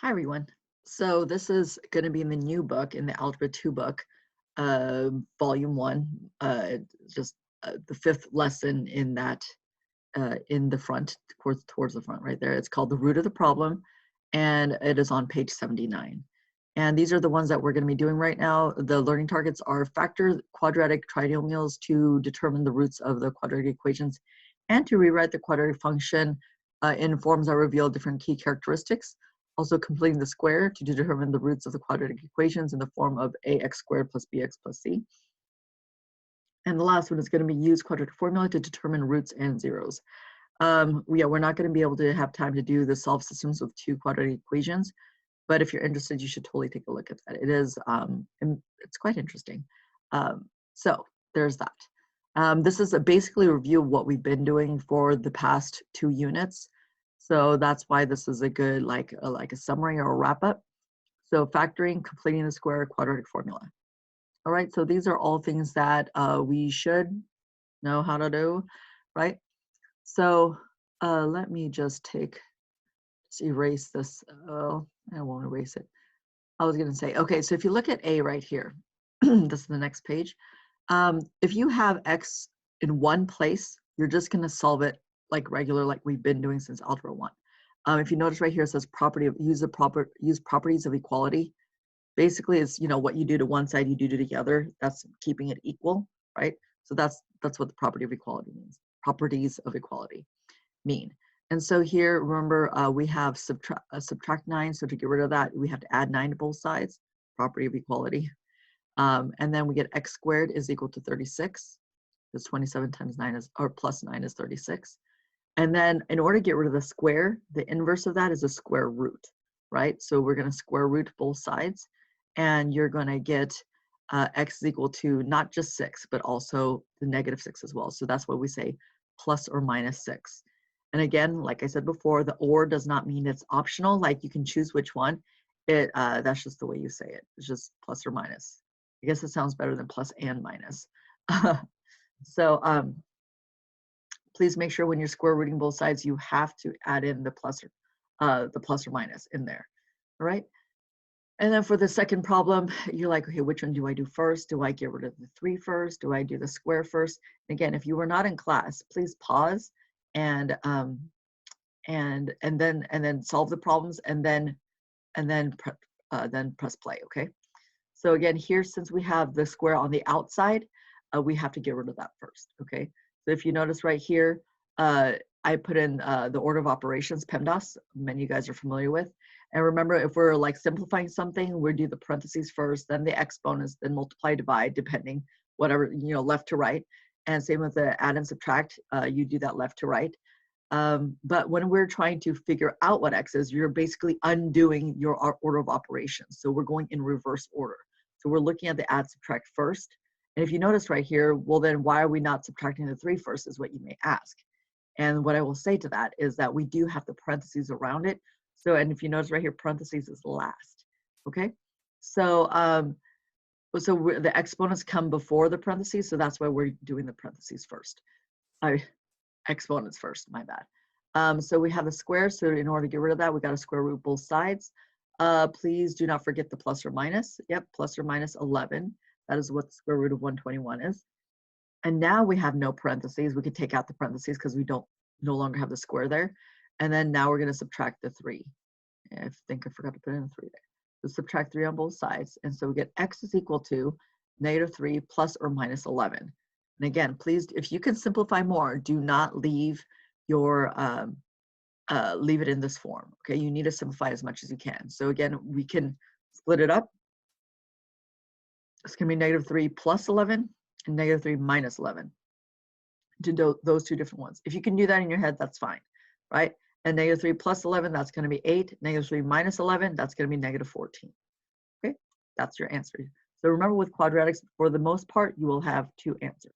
Hi, everyone. So this is going to be in the new book, in the Algebra 2 book, Volume 1, just the fifth lesson in that, in the front, towards the front right there. It's called The Root of the Problem, and it is on page 79. And these are the ones that we're going to be doing right now. The learning targets are factor quadratic trinomials to determine the roots of the quadratic equations and to rewrite the quadratic function in forms that reveal different key characteristics. Also completing the square to determine the roots of the quadratic equations in the form of ax squared plus bx plus c. And the last one is going to be use quadratic formula to determine roots and zeros. We're not going to be able to have time to do the solve systems with two quadratic equations, but if you're interested, you should totally take a look at that. It is, it's quite interesting. So there's that. This is basically a review of what we've been doing for the past 2 units. So that's why this is a good, like a summary or a wrap up. So factoring, completing the square, quadratic formula. All right, so these are all things that we should know how to do, right? So let me just erase this. Oh, I won't erase it. I was gonna say, okay, so if you look at A right here, this is the next page. If you have X in one place, you're just gonna solve it like regular, like we've been doing since Algebra 1. If you notice right here, it says use properties of equality. Basically, it's what you do to one side, you do to the other. That's keeping it equal, right? So that's what the property of equality means. Properties of equality mean. And so here, remember, we have subtract 9. So to get rid of that, we have to add 9 to both sides. Property of equality. And then we get x squared is equal to 36. Because 27 times 9 is, or plus 9 is 36. And then in order to get rid of the square, the inverse of that is a square root, right? So we're going to square root both sides, and you're going to get x is equal to not just 6, but also the negative 6 as well. So that's why we say plus or minus 6. And again, like I said before, the or does not mean it's optional, like you can choose which one. That's just the way you say it. It's just plus or minus. I guess it sounds better than plus and minus. So please make sure when you're square rooting both sides, you have to add in the plus or minus in there. All right. And then for the second problem, you're like, okay, which one do I do first? Do I get rid of the 3 first? Do I do the square first? And again, if you were not in class, please pause and then solve the problems and then press play. Okay. So again, here, since we have the square on the outside, we have to get rid of that first. Okay. So if you notice right here, I put in the order of operations, PEMDAS, many of you guys are familiar with. And remember, if we're like simplifying something, we do the parentheses first, then the exponents, then multiply, divide, depending, whatever, left to right. And same with the add and subtract, you do that left to right. But when we're trying to figure out what X is, you're basically undoing your order of operations. So we're going in reverse order. So we're looking at the add subtract first. And if you notice right here, well, then why are we not subtracting the 3 first is what you may ask. And what I will say to that is that we do have the parentheses around it. So, and if you notice right here, parentheses is last, okay? So, the exponents come before the parentheses, so that's why we're doing the parentheses first. Exponents first, my bad. So we have a square, so in order to get rid of that, we got to square root both sides. Please do not forget the plus or minus. Yep, plus or minus 11. That is what the square root of 121 is. And now we have no parentheses. We could take out the parentheses because we no longer have the square there. And then now we're going to subtract the 3. I think I forgot to put in the 3 there. So subtract 3 on both sides. And so we get x is equal to negative 3 plus or minus 11. And again, please, if you can simplify more, do not leave your leave it in this form. Okay, you need to simplify as much as you can. So again, we can split it up. It's going to be negative 3 plus 11 and negative 3 minus 11. To do those 2 different ones. If you can do that in your head, that's fine, right? And negative 3 plus 11, that's going to be 8. Negative 3 minus 11, that's going to be negative 14. Okay, that's your answer. So remember, with quadratics, for the most part, you will have 2 answers.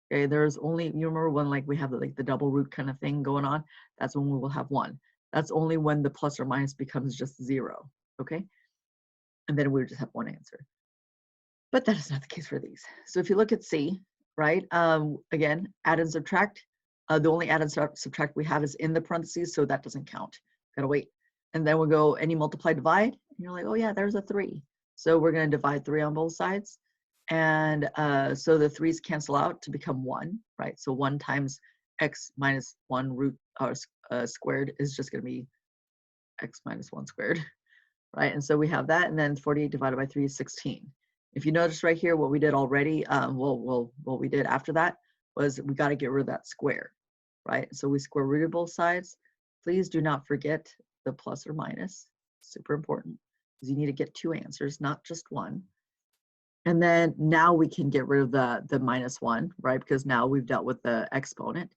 Okay, there's only, you remember when like we have like the double root kind of thing going on, that's when we will have 1. That's only when the plus or minus becomes just 0, okay? And then we would just have 1 answer. But that is not the case for these. So if you look at C, right, again, add and subtract. The only add and subtract we have is in the parentheses, so that doesn't count. Gotta wait. And then we'll go any multiply divide. And you're like, oh yeah, there's a 3. So we're going to divide 3 on both sides. And so the 3's cancel out to become 1, right? So 1 times x minus 1 root squared is just going to be x minus 1 squared, right? And so we have that, and then 48 divided by 3 is 16. If you notice right here, what we did already, what we did after that was we got to get rid of that square, right? So we square rooted both sides. Please do not forget the plus or minus, super important, because you need to get 2 answers, not just 1. And then now we can get rid of the minus 1, right? Because now we've dealt with the exponent.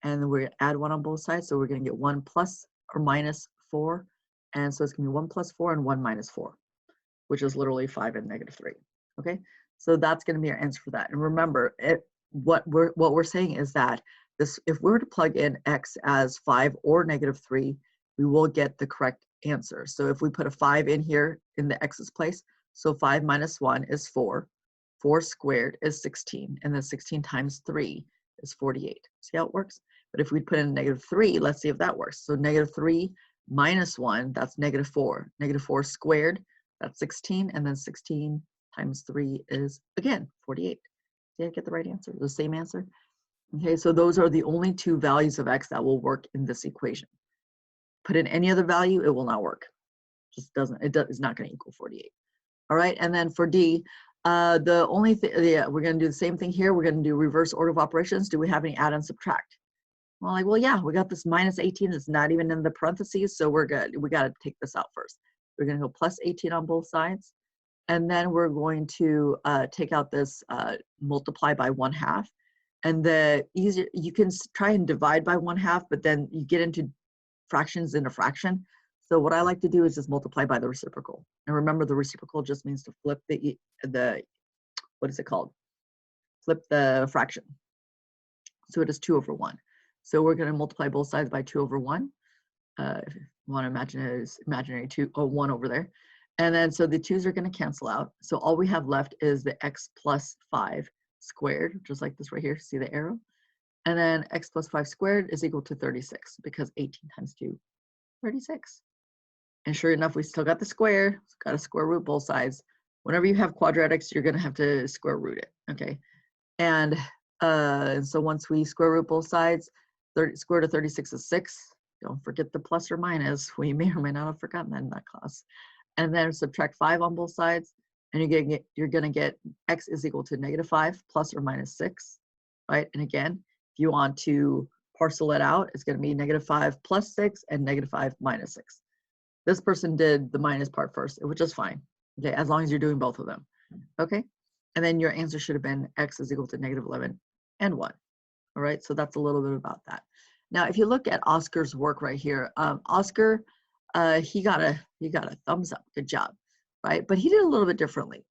And then we're going to add 1 on both sides. So we're going to get 1 plus or minus 4. And so it's going to be 1 plus 4 and 1 minus 4, which is literally 5 and negative 3. Okay, so that's going to be our answer for that. And remember, what we're saying is that this, if we were to plug in x as 5 or negative 3, we will get the correct answer. So if we put a 5 in here in the x's place, so 5 minus 1 is 4. 4 squared is 16, and then 16 times 3 is 48. See how it works? But if we put in negative 3, let's see if that works. So negative 3 minus 1, that's negative 4. Negative 4 squared, that's 16, and then 16 times 3 is, again, 48. Did I get the right answer? The same answer? Okay, so those are the only 2 values of x that will work in this equation. Put in any other value, it will not work. Just doesn't, it's not going to equal 48. All right, and then for D, the only thing, yeah, we're going to do the same thing here. We're going to do reverse order of operations. Do we have any add and subtract? Well, like, well, yeah, we got this minus 18 that's not even in the parentheses, so we're good. We got to take this out first. We're going to go plus 18 on both sides, and then we're going to take out this multiply by 1/2. And the easier, you can try and divide by 1/2, but then you get into fractions in a fraction. So what I like to do is just multiply by the reciprocal. And remember, the reciprocal just means to flip the what is it called? Flip the fraction. So it is 2 over 1. So we're going to multiply both sides by 2 over 1. If you want to imagine it as imaginary 1 over there. And then so the 2's are going to cancel out. So all we have left is the x plus 5 squared, just like this right here. See the arrow? And then x plus 5 squared is equal to 36, because 18 times 2, 36. And sure enough, we still got the square. So got to square root both sides. Whenever you have quadratics, you're going to have to square root it. Okay. And so once we square root both sides, square root of 36 is 6. Don't forget the plus or minus. We may or may not have forgotten that in that class. And then subtract 5 on both sides, and you're going to get x is equal to negative 5 plus or minus 6, right? And again, if you want to parcel it out, it's going to be negative 5 plus 6 and negative 5 minus 6. This person did the minus part first, which is fine, okay, as long as you're doing both of them, okay? And then your answer should have been x is equal to negative 11 and 1, all right? So that's a little bit about that. Now, if you look at Oscar's work right here, Oscar, he got a thumbs up, good job, right? But he did a little bit differently,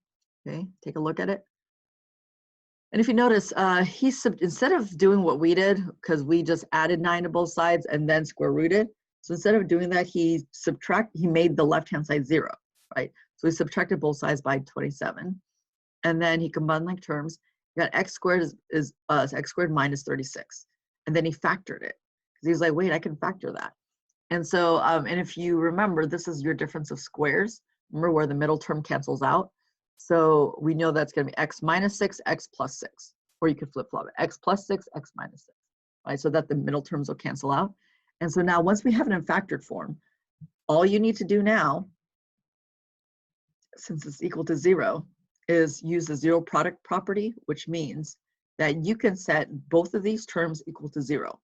okay? Take a look at it. And if you notice, instead of doing what we did, because we just added 9 to both sides and then square rooted, so instead of doing that, he made the left-hand side 0, right? So he subtracted both sides by 27. And then he combined like terms. You got x squared is x squared minus 36. And then he factored it. Because he was like, wait, I can factor that. And so, and if you remember, this is your difference of squares. Remember where the middle term cancels out? So we know that's going to be x minus 6, x plus 6. Or you could flip-flop it, x plus 6, x minus 6. Right, so that the middle terms will cancel out. And so now once we have it in factored form, all you need to do now, since it's equal to 0, is use the 0 product property, which means that you can set both of these terms equal to 0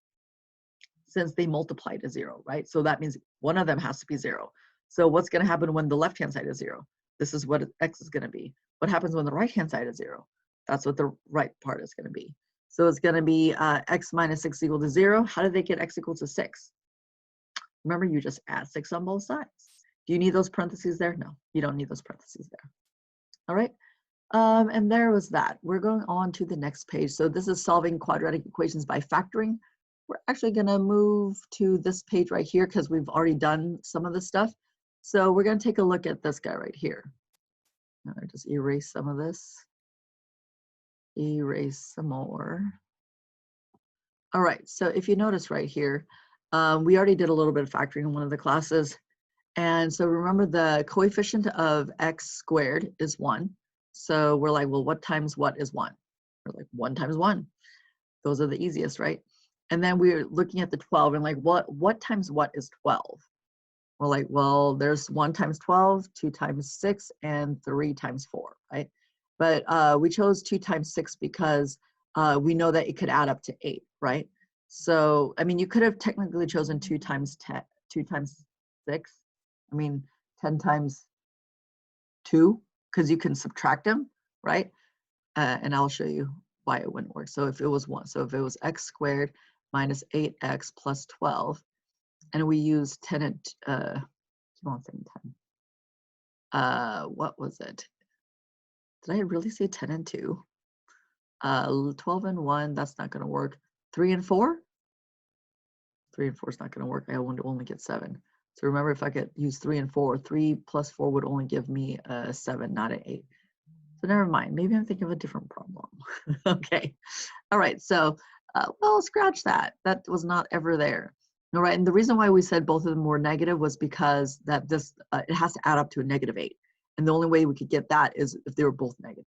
since they multiply to 0, right? So that means one of them has to be 0. So what's going to happen when the left-hand side is 0? This is what x is going to be. What happens when the right-hand side is 0? That's what the right part is going to be. So it's going to be x minus 6 equal to 0. How did they get x equal to 6? Remember, you just add 6 on both sides. Do you need those parentheses there? No, you don't need those parentheses there. All right. And there was that. We're going on to the next page. So this is solving quadratic equations by factoring. We're actually going to move to this page right here because we've already done some of this stuff. So we're going to take a look at this guy right here. I'll just erase some of this. Erase some more. All right, so if you notice right here, we already did a little bit of factoring in one of the classes. And so remember the coefficient of x squared is 1. So we're like, well, what times what is 1? We're like 1 times 1. Those are the easiest, right? And then we're looking at the 12 and like, what times what is 12? We're like, well, there's 1 times 12, 2 times 6, and 3 times 4, right? But we chose 2 times 6 because we know that it could add up to 8, right? So, I mean, you could have technically chosen 2 times 10, 2 times 6. I mean, 10 times 2, because you can subtract them, right? And I'll show you why it wouldn't work. So if it was 1, so if it was x squared minus 8x plus 12, and we use 10 and, keep on saying 10. What was it? Did I really say 10 and 2? 12 and 1, that's not going to work. 3 and 4? 3 and 4 is not going to work. I would only get 7. So remember, if I could use 3 and 4, 3 plus 4 would only give me a 7, not an 8. So never mind. Maybe I'm thinking of a different problem. Okay. All right. So, well, scratch that. That was not ever there. All right. And the reason why we said both of them were negative was because that this it has to add up to a -8. And the only way we could get that is if they were both negative.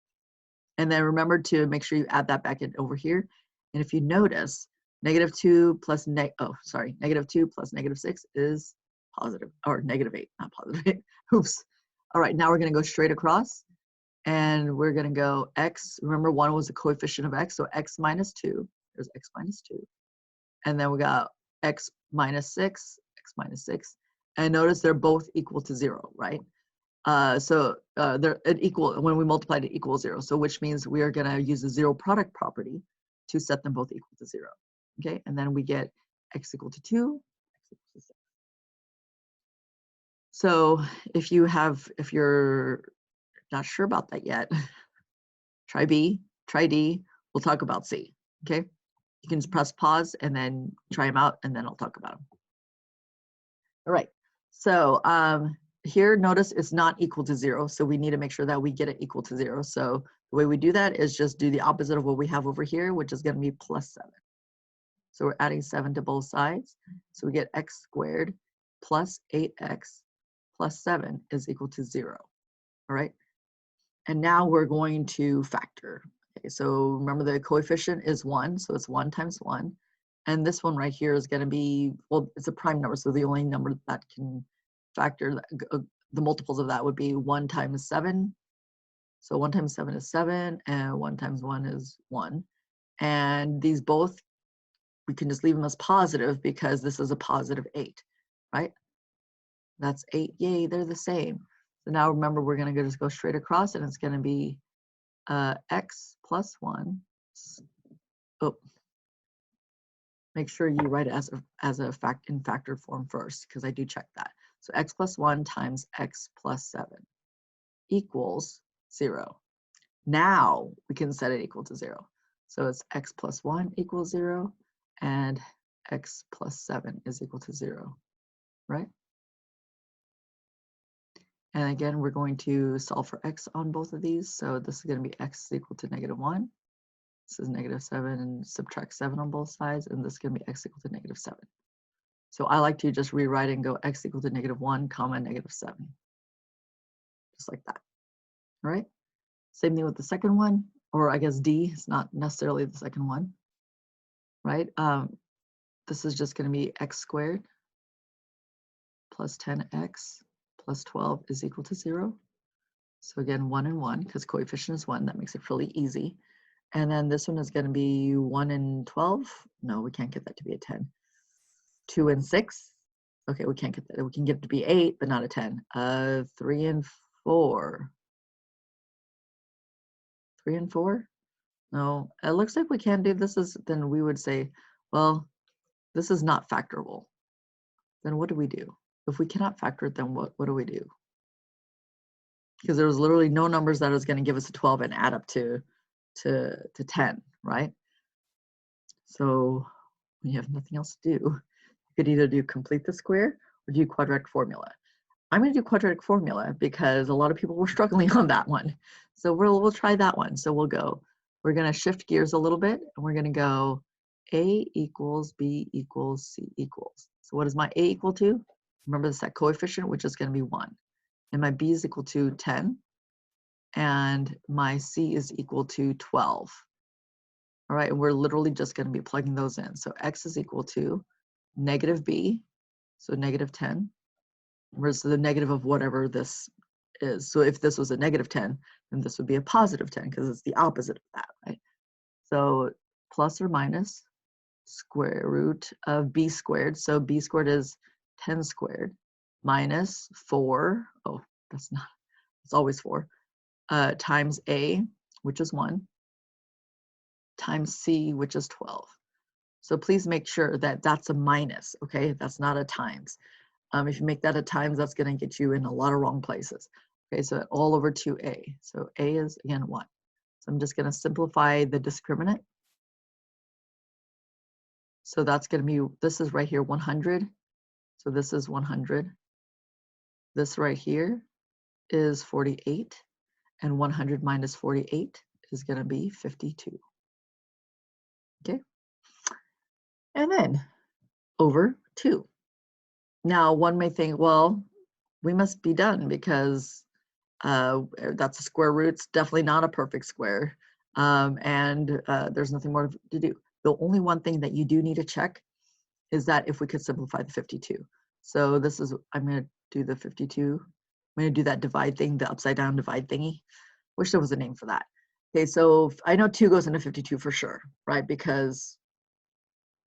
And then remember to make sure you add that back in over here. And if you notice, -2 plus -2 plus -6 is positive, or -8, not positive. Oops. All right. Now we're going to go straight across. And we're going to go x. Remember, 1 was the coefficient of x, so x minus 2. There's x minus 2. And then we got x minus 6, x minus 6. And notice they're both equal to 0, right? So they're equal when we multiply it equals 0. So which means we are going to use the zero product property to set them both equal to 0. Okay, and then we get x equal to 2, x equal to 6. So if you're not sure about that yet, try B, try D, we'll talk about C, okay? You can just press pause and then try them out, and then I'll talk about them. All right, so here, notice it's not equal to 0, so we need to make sure that we get it equal to 0. So the way we do that is just do the opposite of what we have over here, which is gonna be plus 7. So we're adding 7 to both sides. So we get x squared plus 8x plus 7 is equal to 0, all right? And now we're going to factor. Okay, so remember the coefficient is 1, so it's 1 times 1. And this one right here is going to be, well, it's a prime number, so the only number that can factor, the multiples of that would be 1 times 7. So 1 times 7 is 7, and 1 times 1 is 1. And these both, we can just leave them as positive because this is a positive 8, right? That's 8, yay, they're the same. So now remember, we're going to just go straight across, and it's going to be x plus 1. Oh, make sure you write it as a fact in factored form first, because I do check that. So x plus 1 times x plus 7 equals 0. Now we can set it equal to 0. So it's x plus 1 equals 0, and x plus 7 is equal to 0, right? And again, we're going to solve for x on both of these. So this is going to be x is equal to -1. This is -7, and subtract 7 on both sides. And this is going to be x equal to -7. So I like to just rewrite and go x equal to -1 comma -7. Just like that. All right. Same thing with the second one, or I guess D is not necessarily the second one, right? This is just going to be x squared plus 10x plus 12 is equal to 0. So again, 1 and 1, because coefficient is 1. That makes it really easy. And then this one is going to be 1 and 12. No, we can't get that to be a 10. 2 and 6. Okay, we can't get that. We can get it to be 8, but not a 10. 3 and 4. 3 and 4? No, it looks like we can do this. Then we would say, well, this is not factorable. Then what do we do? If we cannot factor it, then what do we do? Because there was literally no numbers that was going to give us a 12 and add up to 10, right? So when you have nothing else to do, you could either do complete the square or do quadratic formula. I'm going to do quadratic formula because a lot of people were struggling on that one. So we'll try that one. So we're going to shift gears a little bit, and we're going to go A equals B equals C equals. So what is my A equal to? remember this, that coefficient, which is going to be 1. And my b is equal to 10. And my c is equal to 12. All right, and we're literally just going to be plugging those in. So x is equal to negative b, so negative 10, versus the negative of whatever this is. So if this was a negative 10, then this would be a positive 10 because it's the opposite of that, right? So plus or minus square root of b squared. So b squared is 10 squared minus 4. Oh, that's not, it's always 4. Times a, which is 1, times c, which is 12. So please make sure that that's a minus, okay? That's not a times. If you make that a times, that's going to get you in a lot of wrong places. Okay, so all over 2a. So a is, again, 1. So I'm just going to simplify the discriminant. So that's going to be, this is right here, 100. So this is 100. This right here is 48. And 100 minus 48 is going to be 52. Okay. And then over 2. Now, one may think, well, we must be done because that's a square root. It's definitely not a perfect square. And there's nothing more to do. The only one thing that you do need to check is that if we could simplify the 52. So this is, I'm going to do the 52. I'm going to do that divide thing, the upside down divide thingy. Wish there was a name for that. Okay, so I know 2 goes into 52 for sure, right? Because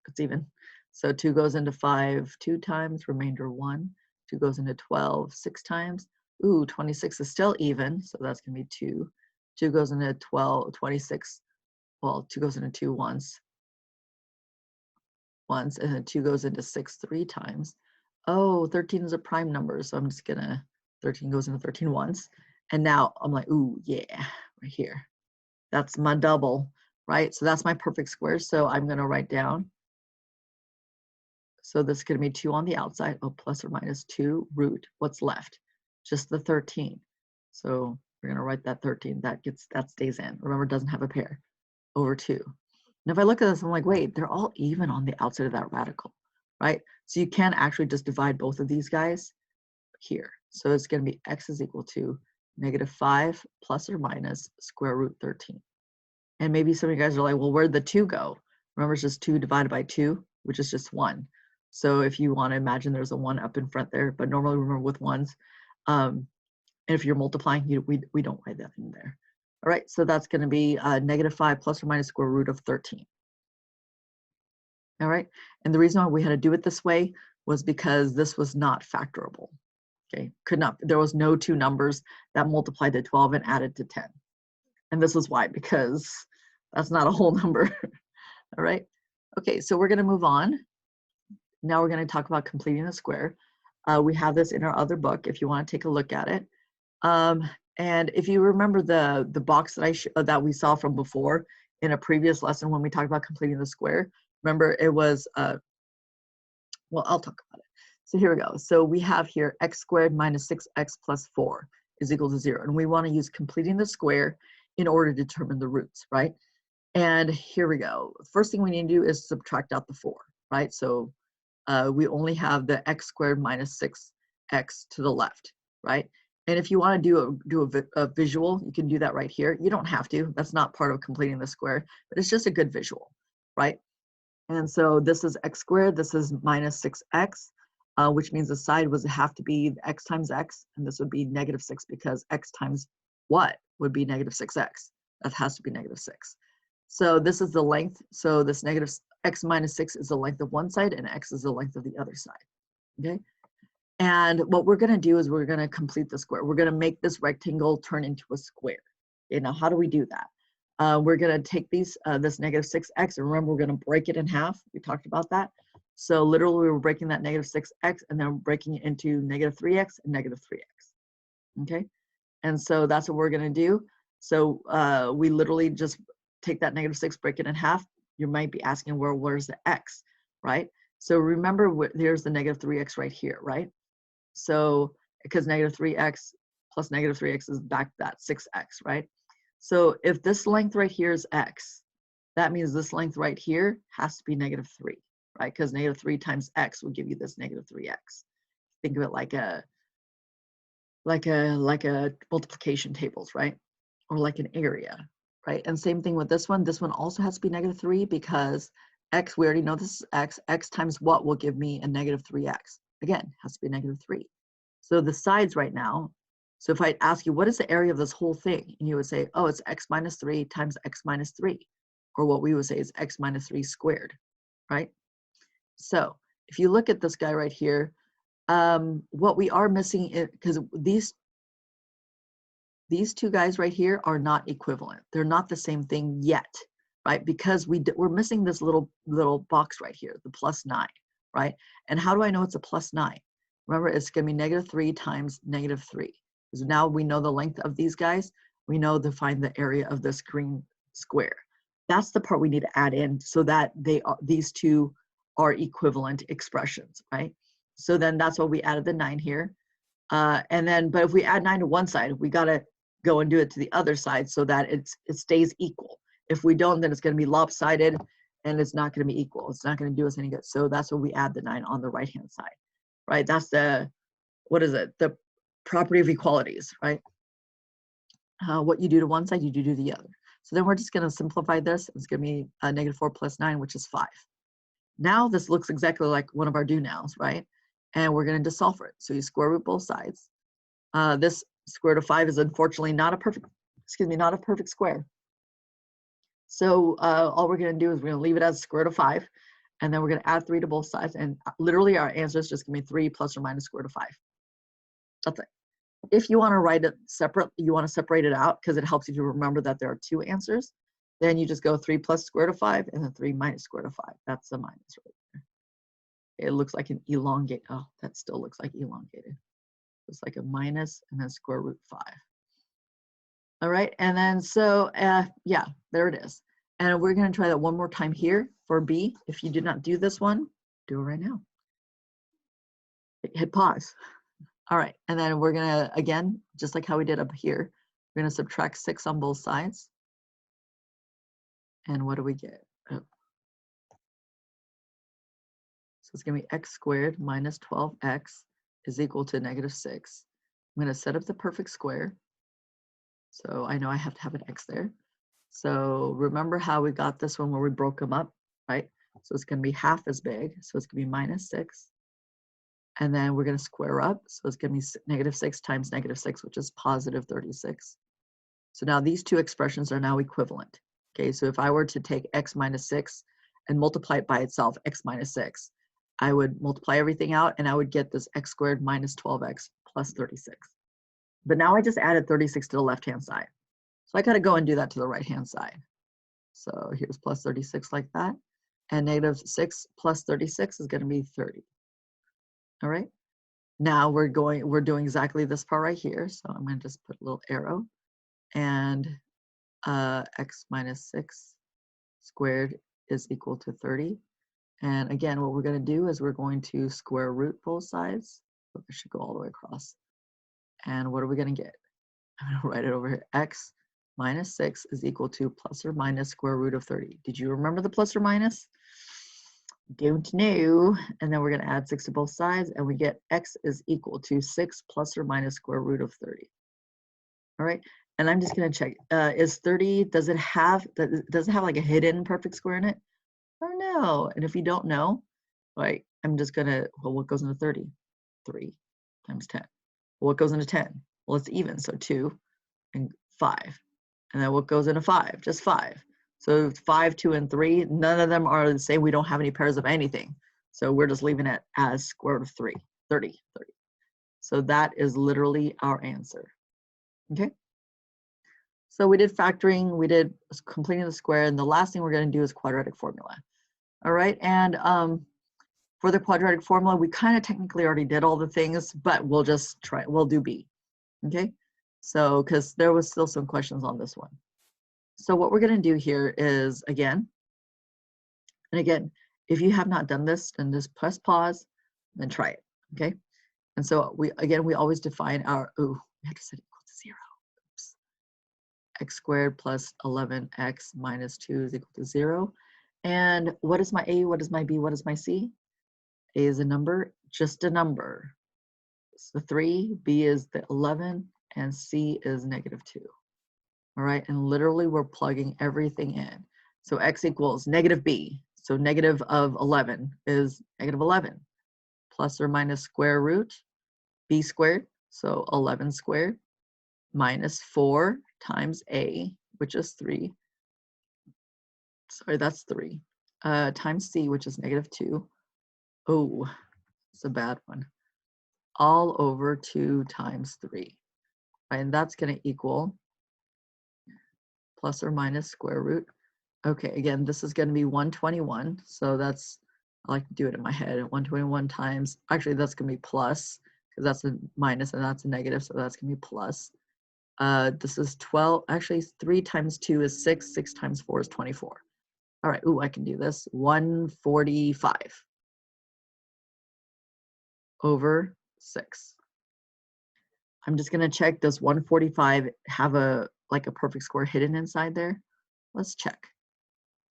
it's even. So 2 goes into 5 2 times, remainder 1. 2 goes into 12 6 times. Ooh, 26 is still even, so that's going to be 2. 2 goes into 26. Well, 2 goes into 2 once, and then 2 goes into 6 3 times. Oh, 13 is a prime number, so I'm just going to, 13 goes into 13 once. And now I'm like, ooh, yeah, right here. That's my double, right? So that's my perfect square. So I'm going to write down. So this is going to be 2 on the outside. Oh, plus or minus 2 root. What's left? Just the 13. So we're going to write that 13. That stays in. Remember, it doesn't have a pair. Over 2. And if I look at this, I'm like, wait, they're all even on the outside of that radical, right? So you can actually just divide both of these guys here. So it's going to be x is equal to negative 5 plus or minus square root 13. And maybe some of you guys are like, well, where'd the 2 go? Remember, it's just 2 divided by 2, which is just 1. So if you want to imagine there's a 1 up in front there, but normally remember with 1s, and if you're multiplying, we don't write that in there. All right, so that's going to be negative 5 plus or minus square root of 13. All right, and the reason why we had to do it this way was because this was not factorable. Okay, could not, there was no 2 numbers that multiplied to 12 and added to 10. And this was why, because that's not a whole number. All right, okay, so we're going to move on. Now we're going to talk about completing the square. We have this in our other book if you want to take a look at it. And if you remember the box that we saw from before in a previous lesson when we talked about completing the square, remember it was, well, I'll talk about it. So here we go. So we have here x squared minus 6x plus 4 is equal to 0. And we want to use completing the square in order to determine the roots, right? And here we go. The first thing we need to do is subtract out the 4, right? So we only have the x squared minus 6x to the left, right? And if you want to do a visual, you can do that right here. You don't have to. That's not part of completing the square, but it's just a good visual, right? And so this is x squared. This is minus 6x, which means the side would have to be x times x, and this would be negative 6 because x times what would be negative 6x. That has to be negative 6. So this is the length. So this negative x minus 6 is the length of one side, and x is the length of the other side. Okay. And what we're going to do is we're going to complete the square. We're going to make this rectangle turn into a square. Okay, now how do we do that? We're going to take this negative 6x, and remember, we're going to break it in half. We talked about that. So literally, we were breaking that negative 6x, and then breaking it into negative 3x and negative 3x. Okay, and so that's what we're going to do. So we literally just take that negative 6, break it in half. You might be asking, where's the x, right? So remember, there's the negative 3x right here, right? So because negative 3x plus negative 3x is back to that 6x, right? So if this length right here is x, that means this length right here has to be negative 3, right? Because negative 3 times x will give you this negative 3x. think of it like a multiplication tables, right? Or like an area, right? And same thing with this one. This one also has to be -3 because x, we already know this is x. X times what will give me a -3x? Again, has to be -3. So the sides right now, so if I ask you, what is the area of this whole thing? And you would say, oh, it's x minus 3 times x minus 3. Or what we would say is x minus 3 squared, right? So if you look at this guy right here, what we are missing, because these two guys right here are not equivalent. They're not the same thing yet, right? Because we're missing this little box right here, the +9, right? And how do I know it's a +9? Remember, it's going to be -3 times -3. Because now we know the length of these guys. We know to find the area of this green square. That's the part we need to add in so that these two are equivalent expressions, right? So then that's why we added the 9 here. And then, but if we add 9 to one side, we got to go and do it to the other side so that it stays equal. If we don't, then it's going to be lopsided and it's not going to be equal. It's not going to do us any good. So that's why we add the 9 on the right-hand side, right? That's the, what is it? The property of equalities, right? What you do to one side, you do to the other. So then we're just going to simplify this. It's going to be -4 + 9, which is 5. Now this looks exactly like one of our do nows, right? And we're going to just solve for it. So you square root both sides. This square root of 5 is unfortunately not a perfect square. So all we're going to do is we're going to leave it as square root of 5, and then we're going to add 3 to both sides. And literally our answer is just going to be 3 plus or minus square root of 5. That's it. If you want to write it separate, you want to separate it out because it helps you to remember that there are 2 answers. Then you just go 3 plus square root of 5 and then 3 minus square root of 5. That's the minus right there. It looks like an elongate. Oh, that still looks like elongated. It's like a minus and then square root 5. All right, and then so yeah, there it is. And we're going to try that one more time here for B. If you did not do this one, do it right now. Hit pause. All right, and then we're going to, again, just like how we did up here, we're going to subtract 6 on both sides. And what do we get? Oh. So it's going to be x squared minus 12x is equal to -6. I'm going to set up the perfect square. So I know I have to have an x there. So remember how we got this one where we broke them up, right? So it's going to be half as big. So it's going to be -6. And then we're going to square up. So it's going to be -6 times -6, which is +36. So now these two expressions are now equivalent. Okay, so if I were to take x minus 6 and multiply it by itself, x minus 6, I would multiply everything out and I would get this x squared minus 12x plus 36. But now I just added 36 to the left-hand side. So I got to go and do that to the right-hand side. So here's plus 36 like that. And -6 plus 36 is going to be 30. All right. Now we're doing exactly this part right here. So I'm going to just put a little arrow. And x minus 6 squared is equal to 30. And again, what we're going to do is we're going to square root both sides. So it should go all the way across. And what are we going to get? I'm going to write it over here. X minus 6 is equal to plus or minus square root of 30. Did you remember the plus or minus? Don't know. And then we're going to add 6 to both sides, and we get x is equal to 6 plus or minus square root of 30. All right. And I'm just going to check. Is 30, does it have like a hidden perfect square in it? Oh, no. And if you don't know, like, I'm just going to, well, what goes into 30? 3 times 10. Well, what goes into 10? Well, it's even, so 2 and 5. And then what goes into 5? Just 5. So 5, 2, and 3, none of them are the same. We don't have any pairs of anything. So we're just leaving it as square root of 3, 30. So that is literally our answer. Okay? So we did factoring, we did completing the square, and the last thing we're going to do is quadratic formula. All right, and for the quadratic formula, we kind of technically already did all the things, but we'll just try, we'll do B. Okay? So, because there was still some questions on this one. So what we're going to do here is, again, and again, if you have not done this, then just press pause, then try it, okay? And so we always define our, we have to set it equal to 0. Oops. X squared plus 11x minus 2 is equal to 0. And what is my A, what is my B, what is my C? A is a number, just a number. the 3, B is the 11, and C is -2. All right, and literally we're plugging everything in. So x equals negative b. So negative of 11 is -11, plus or minus square root b squared, so 11 squared, minus 4 times a, which is 3. Sorry, that's 3. Times c, which is -2. Oh, it's a bad one. All over 2 times 3. Right, and that's going to equal plus or minus square root. Okay, again, this is going to be 121. So that's, I like to do it in my head. 121 times, actually, that's going to be plus, because that's a minus and that's a negative. So that's going to be plus. This is 12. Actually, 3 times 2 is 6. 6 times 4 is 24. All right. Ooh, I can do this. 145 over 6. I'm just going to check, does 145 have a perfect square hidden inside there? Let's check.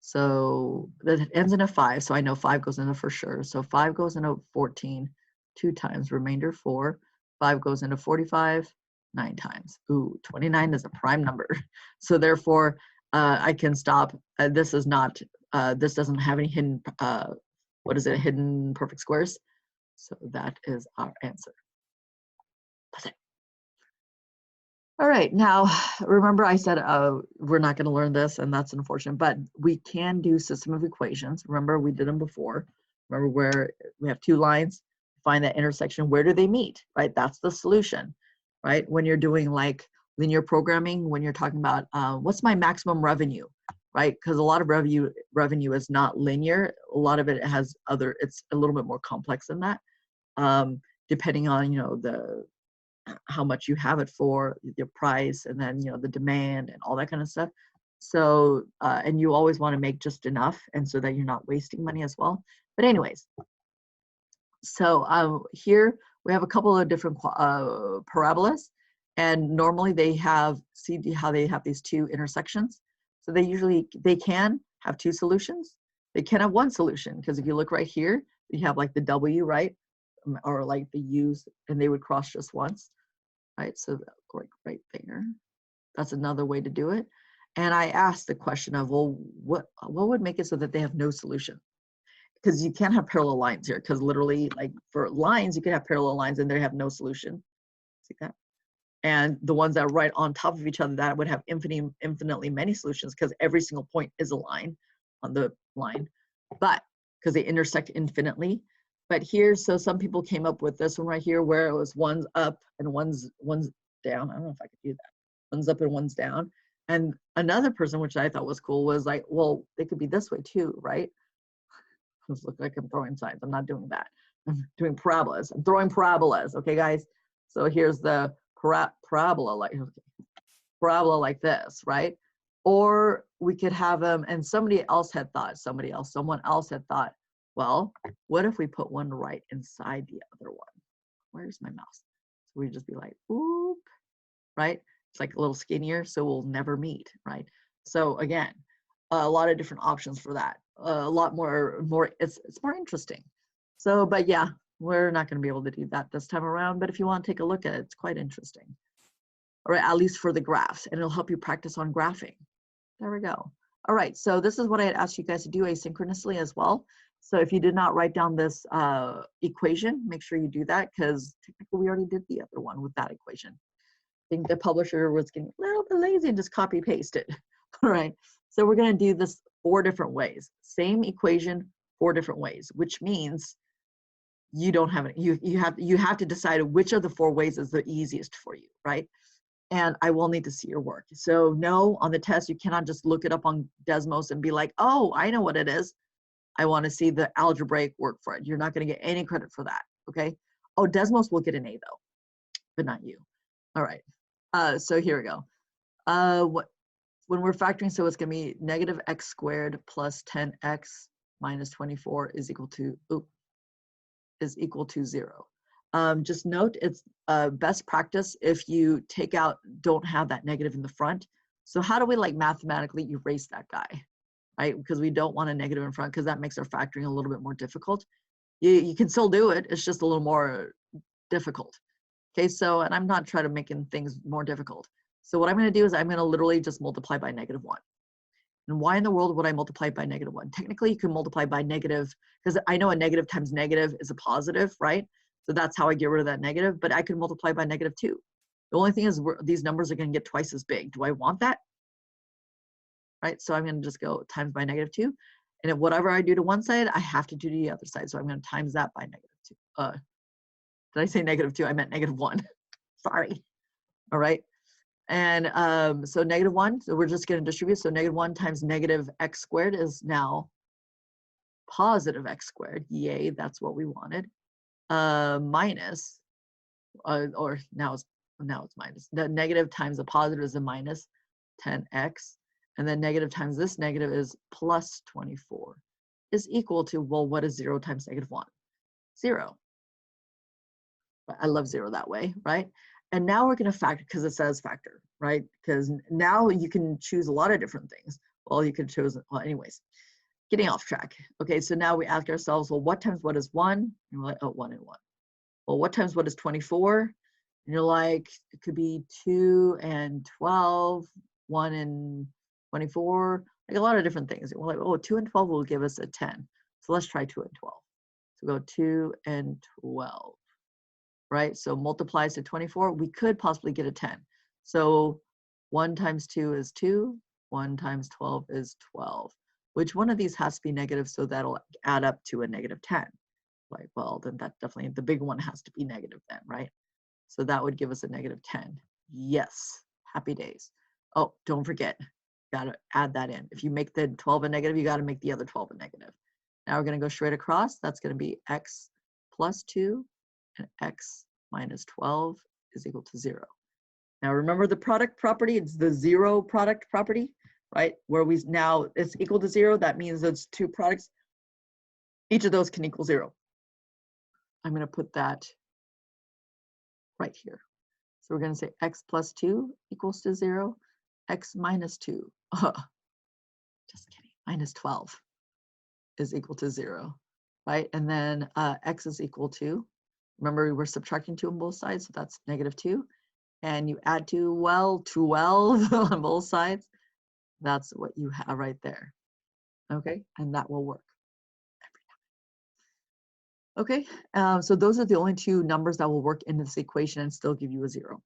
So that ends in a 5, so I know 5 goes into for sure. So 5 goes into 14 2 times, remainder 4. 5 goes into 45 9 times. Ooh, 29 is a prime number. So therefore, I can stop. This is not, this doesn't have any hidden, hidden perfect squares. So that is our answer. That's it. All right, now remember I said we're not going to learn this, and that's unfortunate, but we can do system of equations. Remember, we did them before. Remember where we have 2 lines, find that intersection, where do they meet, right? That's the solution, right? When you're doing like linear programming, when you're talking about what's my maximum revenue, right? Because a lot of revenue is not linear. A lot of it has it's a little bit more complex than that, depending on, how much you have it for, your price, and then the demand and all that kind of stuff. So and you always want to make just enough, and so that you're not wasting money as well. But anyways, so here we have a couple of different parabolas, and normally they have, see how they have these 2 intersections. So they can have 2 solutions. They can have 1 solution, because if you look right here, you have like the W, right, or like the U's, and they would cross just once. Right, so like right there, that's another way to do it. And I asked the question of, well, what would make it so that they have no solution? Because you can't have parallel lines here, because literally, like for lines, you can have parallel lines and they have no solution. See that? And the ones that are right on top of each other, that would have infinitely many solutions, because every single point is a line on the line, but because they intersect infinitely. But here, so some people came up with this one right here, where it was one's up and one's down. I don't know if I could do that. One's up and one's down. And another person, which I thought was cool, was like, well, it could be this way too, right? This looks like I'm throwing signs. I'm not doing that. I'm doing parabolas. I'm throwing parabolas. Okay, guys. So here's the parabola, like this, right? Or we could have them, and someone else had thought, well, what if we put one right inside the other one? Where's my mouse? So we just be like, oop, right? It's like a little skinnier, so we'll never meet, right? So again, a lot of different options for that. A lot more, it's more interesting. So, but yeah, we're not going to be able to do that this time around, but if you want to take a look at it, it's quite interesting. All right, at least for the graphs, and it'll help you practice on graphing. There we go. All right, so this is what I had asked you guys to do asynchronously as well. So if you did not write down this equation, make sure you do that, because technically we already did the other one with that equation. I think the publisher was getting a little bit lazy and just copy paste it. All right, so we're going to do this 4 different ways. Same equation, 4 different ways, which means you don't have it. You have to decide which of the 4 ways is the easiest for you, right? And I will need to see your work. So no, on the test, you cannot just look it up on Desmos and be like, oh, I know what it is. I want to see the algebraic work for it. You're not going to get any credit for that, okay? Oh, Desmos will get an A though, but not you. All right, so here we go. When we're factoring, so it's going to be negative x squared plus 10x minus 24 is equal to, is 0. Just note, it's best practice if you don't have that negative in the front. So how do we like mathematically erase that guy, right? Because we don't want a negative in front, because that makes our factoring a little bit more difficult. You can still do it, it's just a little more difficult. Okay, so, and I'm not trying to making things more difficult. So what I'm going to do is I'm going to literally just multiply by -1. And why in the world would I multiply by -1? Technically, you can multiply by negative, because I know a negative times negative is a positive, right? So that's how I get rid of that negative, but I could multiply by -2. The only thing is these numbers are going to get twice as big. Do I want that? Right, so I'm going to just go times by -2. And if whatever I do to one side, I have to do to the other side. So I'm going to times that by -2. Did I say -2? I meant -1. Sorry. All right. And so -1, so we're just going to distribute. So -1 times -x squared is now positive x squared. Yay, that's what we wanted. Minus, or now it's minus. The negative times the positive is a minus 10x. And then negative times this negative is plus 24 is equal to, well, what is 0 times -1? 0. I love 0 that way, right? And now we're going to factor, because it says factor, right? Because now you can choose a lot of different things. Well, you could choose, well, anyways, getting off track. Okay, so now we ask ourselves, well, what times what is 1? And we're like, oh, 1 and 1. Well, what times what is 24? And you're like, it could be 2 and 12, 1 and 24, like a lot of different things. And we're like, oh, 2 and 12 will give us a 10. So let's try 2 and 12. So go 2 and 12. Right? So multiplies to 24, we could possibly get a 10. So 1 times 2 is 2, 1 times 12 is 12. Which one of these has to be negative, so that'll add up to a -10. Like, well, then that definitely, the big one has to be negative then, right? So that would give us a -10. Yes, happy days. Oh, don't forget, gotta add that in. If you make the 12 a negative, you gotta make the other 12 a negative. Now we're gonna go straight across. That's gonna be x plus 2 and x minus 12 is equal to 0. Now remember the product property, it's the 0 product property, right? Where we now it's equal to 0, that means it's two products. Each of those can equal 0. I'm going to put that right here. So we're going to say x plus 2 equals to 0, x minus 2, just kidding, minus 12 is equal to 0, right? And then x is equal to, remember we're subtracting 2 on both sides, so that's -2. And you add 2, well, 12 on both sides. That's what you have right there. Okay, and that will work every time. Okay, so those are the only two numbers that will work in this equation and still give you a 0.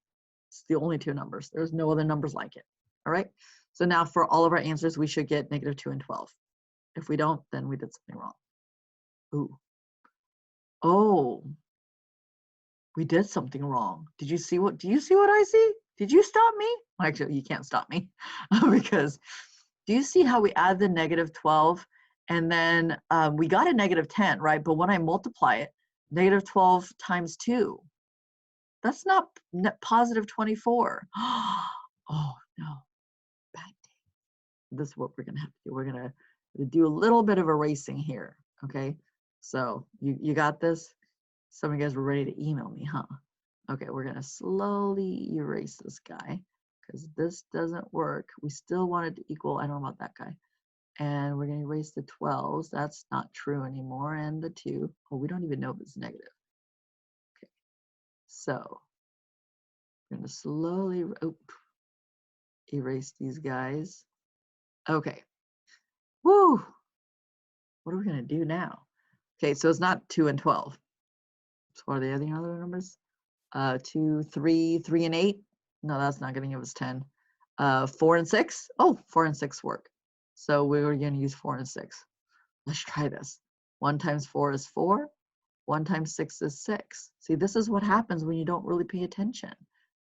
It's the only two numbers. There's no other numbers like it. All right, so now for all of our answers, we should get -2 and 12. If we don't, then we did something wrong. Ooh. Oh, we did something wrong. Do you see what I see? Did you stop me? Actually, you can't stop me because do you see how we add the -12 and then we got a -10, right? But when I multiply it, -12 times 2, that's not positive 24. Oh no, bad day. This is what we're gonna have to do. We're gonna do a little bit of erasing here, okay? So you got this? Some of you guys were ready to email me, huh? Okay, we're gonna slowly erase this guy because this doesn't work. We still want it to equal, I don't know about that guy. And we're gonna erase the 12s. That's not true anymore. And the 2, oh, we don't even know if it's negative. Okay, so we're gonna slowly erase these guys. Okay, woo! What are we gonna do now? Okay, so it's not 2 and 12. So what are the other numbers? 2, 3, 3 and 8. No, that's not gonna give us 10. 4 and 6. Oh, 4 and 6 work. So we were gonna use 4 and 6. Let's try this. 1 times 4 is 4. 1 times 6 is 6. See, this is what happens when you don't really pay attention,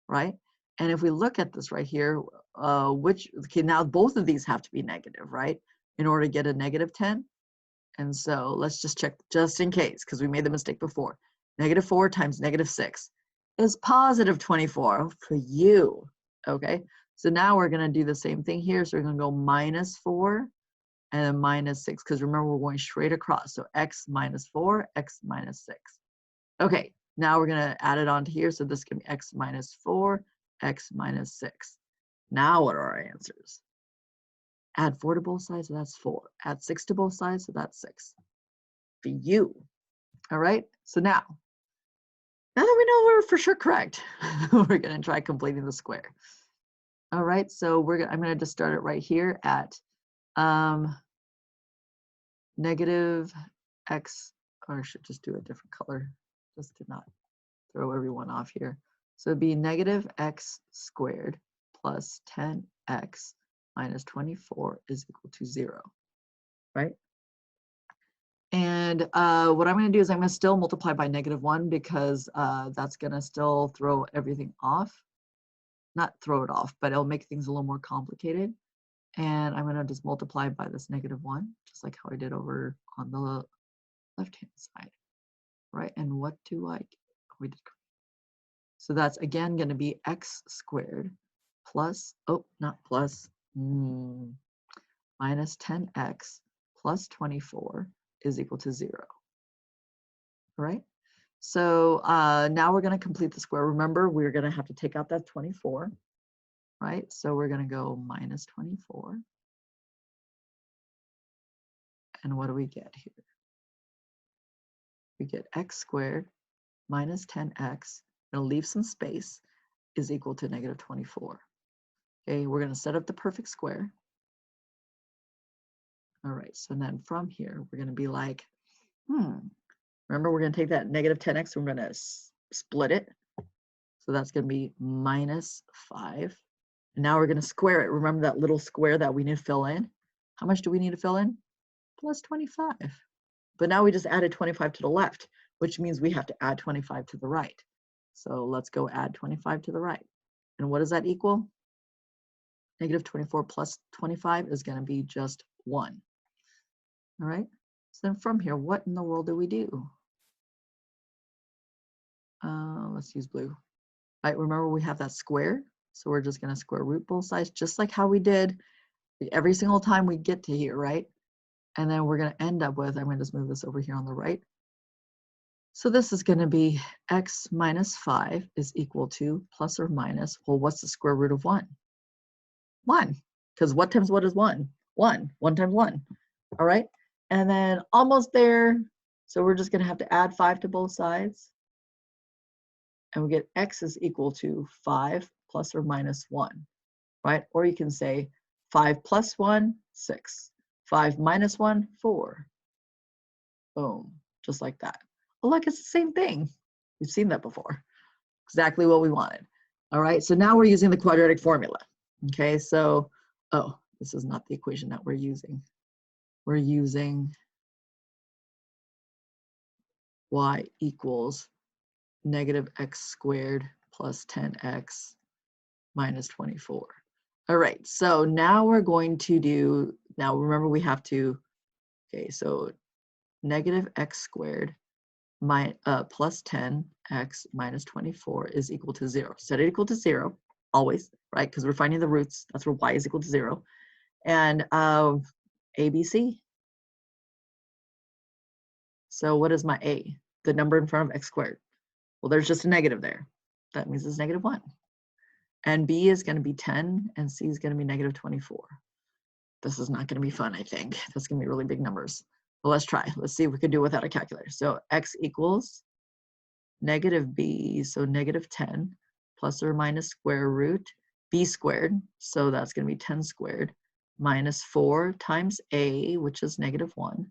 right? And if we look at this right here, okay, now both of these have to be negative, right? In order to get a -10. And so let's just check just in case, because we made the mistake before. -4 times -6 is positive 24 for you, okay? So now we're gonna do the same thing here. So we're gonna go -4 and then -6, because remember we're going straight across. So x minus 4, x minus 6. Okay, now we're gonna add it on to here. So this can be x minus 4, x minus 6. Now what are our answers? Add 4 to both sides, so that's 4. Add 6 to both sides, so that's 6. For you. All right, so now Now that we know we're for sure correct, we're going to try completing the square. All right, so I'm going to just start it right here at negative x, or I should just do a different color, just to not throw everyone off here. So it'd be negative x squared plus 10x minus 24 is equal to 0, right? And what I'm going to do is I'm going to still multiply by -1 because that's going to still throw everything off. Not throw it off, but it'll make things a little more complicated. And I'm going to just multiply by this -1, just like how I did over on the left-hand side, right? And what do I get? We did. So that's again going to be x squared plus, oh, not plus, minus 10x plus 24 is equal to 0, right? So now we're going to complete the square. Remember, we're going to have to take out that 24, right? So we're going to go minus 24. And what do we get here? We get x squared minus 10x, going to leave some space, is equal to negative 24. Okay, we're going to set up the perfect square. All right, so then from here, we're going to be like, remember, we're going to take that negative 10x, and we're going to split it. So that's going to be minus 5. And now we're going to square it. Remember that little square that we need to fill in? How much do we need to fill in? Plus 25. But now we just added 25 to the left, which means we have to add 25 to the right. So let's go add 25 to the right. And what does that equal? Negative 24 plus 25 is going to be just 1. All right. So then from here, what in the world do we do? Let's use blue. All right, remember we have that square. So we're just going to square root both sides, just like how we did every single time we get to here, right? And then we're going to end up with, I'm going to just move this over here on the right. So this is going to be x minus 5 is equal to plus or minus, well, what's the square root of 1? 1, because what times what is 1? 1. 1 times 1. All right, and then almost there. So we're just going to have to add 5 to both sides. And we get x is equal to 5 plus or minus 1, right? Or you can say 5 plus 1, 6. 5 minus 1, 4. Boom, just like that. Oh, look, it's the same thing. We've seen that before. Exactly what we wanted. All right, so now we're using the quadratic formula. Okay, so, oh, this is not the equation that we're using. We're using y equals negative x squared plus 10x minus 24. All right, so now we're going to do, now remember we have to, okay, so negative x squared plus 10x minus 24 is equal to 0. Set it equal to 0, always, right? Because we're finding the roots. That's where y is equal to 0. And ABC. So what is my a? The number in front of x squared. Well, there's just a negative there. That means it's negative 1. And b is going to be 10, and c is going to be negative 24. This is not going to be fun, I think. That's going to be really big numbers. Well, let's try. Let's see if we can do it without a calculator. So x equals negative b, so negative 10, plus or minus square root b squared, so that's going to be 10 squared, minus 4 times a, which is negative 1,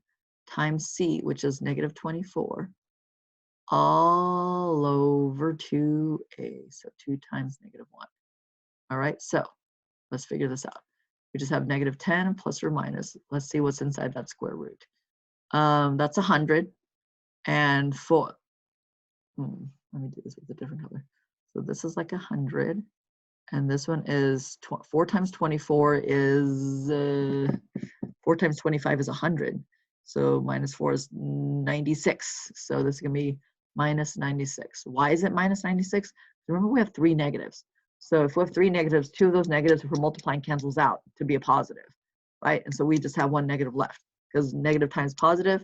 times c, which is negative 24, all over 2a, so 2 times negative 1. All right, so let's figure this out. We just have negative 10 plus or minus. Let's see what's inside that square root. That's 100, and 4. Let me do this with a different color. So this is like 100, and this one is 4 times 24 is 4 times 25 is 100. So minus 4 is 96. So this is going to be minus 96. Why is it minus 96? Remember, we have 3 negatives. So if we have 3 negatives, 2 of those negatives, if we're multiplying, cancels out to be a positive, right? And so we just have 1 negative left, because negative times positive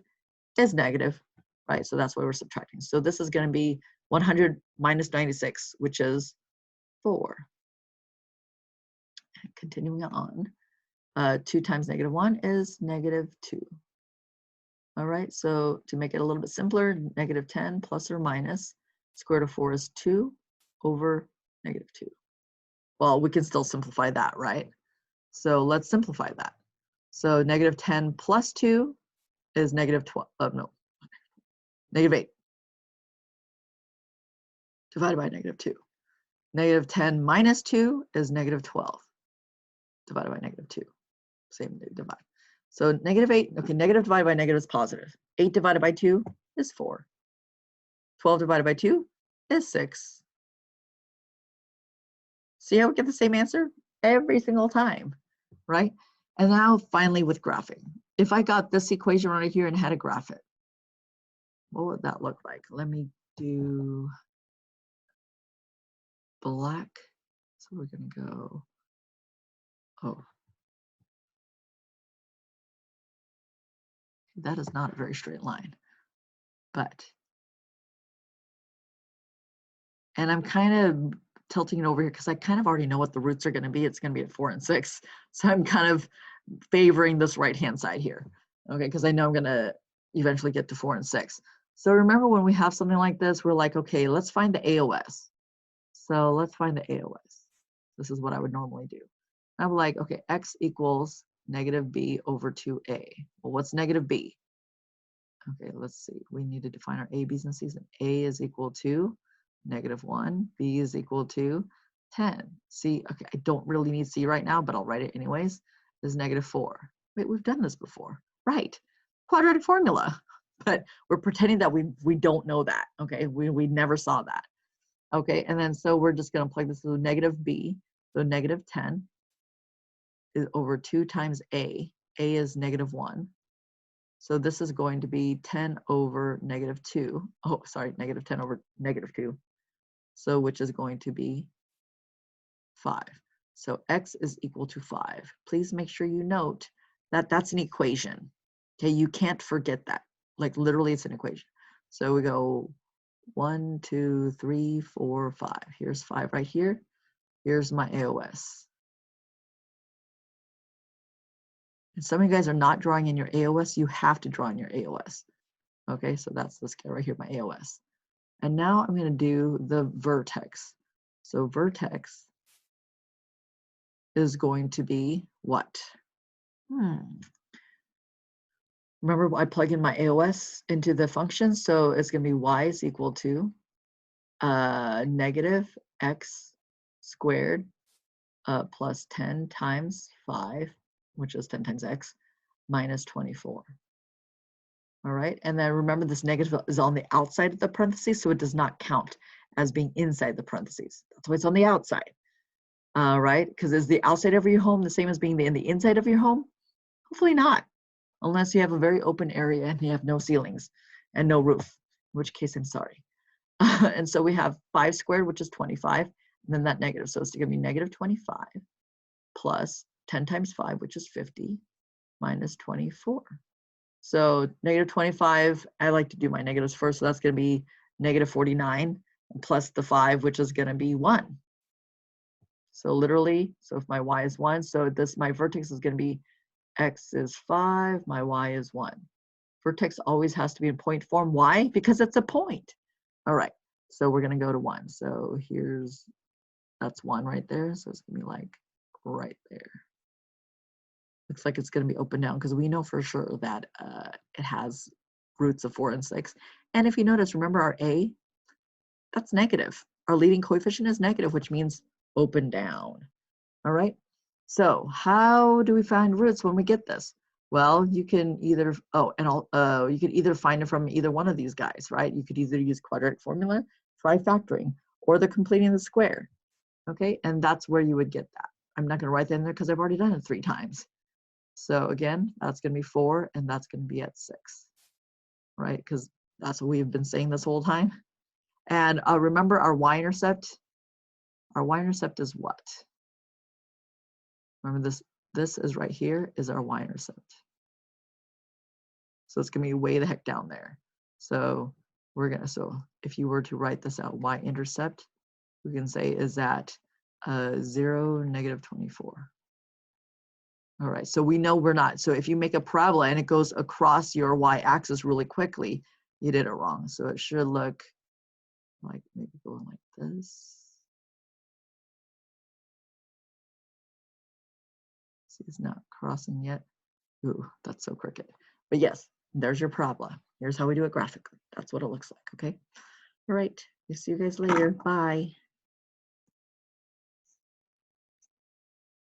is negative, right? So that's why we're subtracting. So this is going to be 100 minus 96, which is 4. And continuing on, 2 times negative 1 is negative 2. All right, so to make it a little bit simpler, negative 10 plus or minus Square root of 4 is 2 over negative 2. Well, we can still simplify that, right? So let's simplify that. So negative 10 plus 2 is negative 12, no, negative 8 divided by negative 2. Negative 10 minus 2 is negative 12 divided by negative 2. Same divide. So negative 8, okay, negative divided by negative is positive. 8 divided by 2 is 4. 12 divided by 2 is 6. See how we get the same answer every single time, right? And now finally with graphing. If I got this equation right here and had to graph it, what would that look like? Let me do black. So we're going to go, oh, that is not a very straight line, but, and I'm kind of tilting it over here because I kind of already know what the roots are going to be. It's going to be at 4 and 6. So I'm kind of favoring this right-hand side here, okay, because I know I'm going to eventually get to 4 and 6. So remember when we have something like this, we're like, okay, let's find the AOS. So let's find the AOS. This is what I would normally do. I'm like, okay, x equals negative b over 2a. Well, what's negative b? Okay, let's see. We need to define our a, b's, and c's. And a is equal to negative 1. B is equal to 10. C, okay, I don't really need C right now, but I'll write it anyways, is negative 4. Wait, we've done this before. Right, quadratic formula. But we're pretending that we don't know that, okay? We never saw that. Okay, and then so we're just going to plug this with negative b. So negative 10 is over 2 times a. A is negative 1. So this is going to be 10 over negative 2. Oh, sorry, negative 10 over negative 2. So which is going to be 5. So x is equal to 5. Please make sure you note that that's an equation. Okay, you can't forget that. Like literally it's an equation. So we go 1, 2, 3, 4, 5. Here's 5 right here. Here's my AOS. And some of you guys are not drawing in your AOS. You have to draw in your AOS. Okay, so that's this guy right here, my AOS. And now I'm going to do the vertex. So vertex is going to be what? Remember, I plug in my AOS into the function, so it's going to be y is equal to negative x squared plus 10 times 5, which is 10 times x, minus 24. All right, and then remember this negative is on the outside of the parentheses, so it does not count as being inside the parentheses. That's why it's on the outside, right? Because is the outside of your home the same as being in the inside of your home? Hopefully not, unless you have a very open area and you have no ceilings and no roof, in which case I'm sorry. And so we have 5 squared, which is 25, and then that negative, so it's going to be negative 25 plus 10 times 5, which is 50, minus 24. So negative 25, I like to do my negatives first, so that's going to be negative 49 plus the 5, which is going to be 1. So literally, so if my y is 1, so this, my vertex is going to be x is 5, my y is 1. Vertex always has to be in point form. Why? Because it's a point. All right, so we're going to go to 1. So here's, that's 1 right there. So it's going to be like right there. Looks like it's going to be open down because we know for sure that it has roots of 4 and 6. And if you notice, remember our a, that's negative. Our leading coefficient is negative, which means open down. All right. So how do we find roots when we get this? Well, you can either, you could either find it from either one of these guys, right? You could either use quadratic formula, try factoring, or the completing the square. Okay, and that's where you would get that. I'm not going to write that in there because I've already done it 3 times. So again, that's going to be 4, and that's going to be at 6, right? Because that's what we've been saying this whole time. And remember our y-intercept. Our y-intercept is what? Remember this is right here is our y-intercept. So it's going to be way the heck down there. So we're going to, so if you were to write this out, y-intercept, we can say is at 0, negative 24. All right, so we know we're not. So if you make a parabola and it goes across your y-axis really quickly, you did it wrong. So it should look like maybe going like this. See, it's not crossing yet. Ooh, that's so crooked. But yes, there's your parabola. Here's how we do it graphically. That's what it looks like, okay? All right, see you guys later. Bye.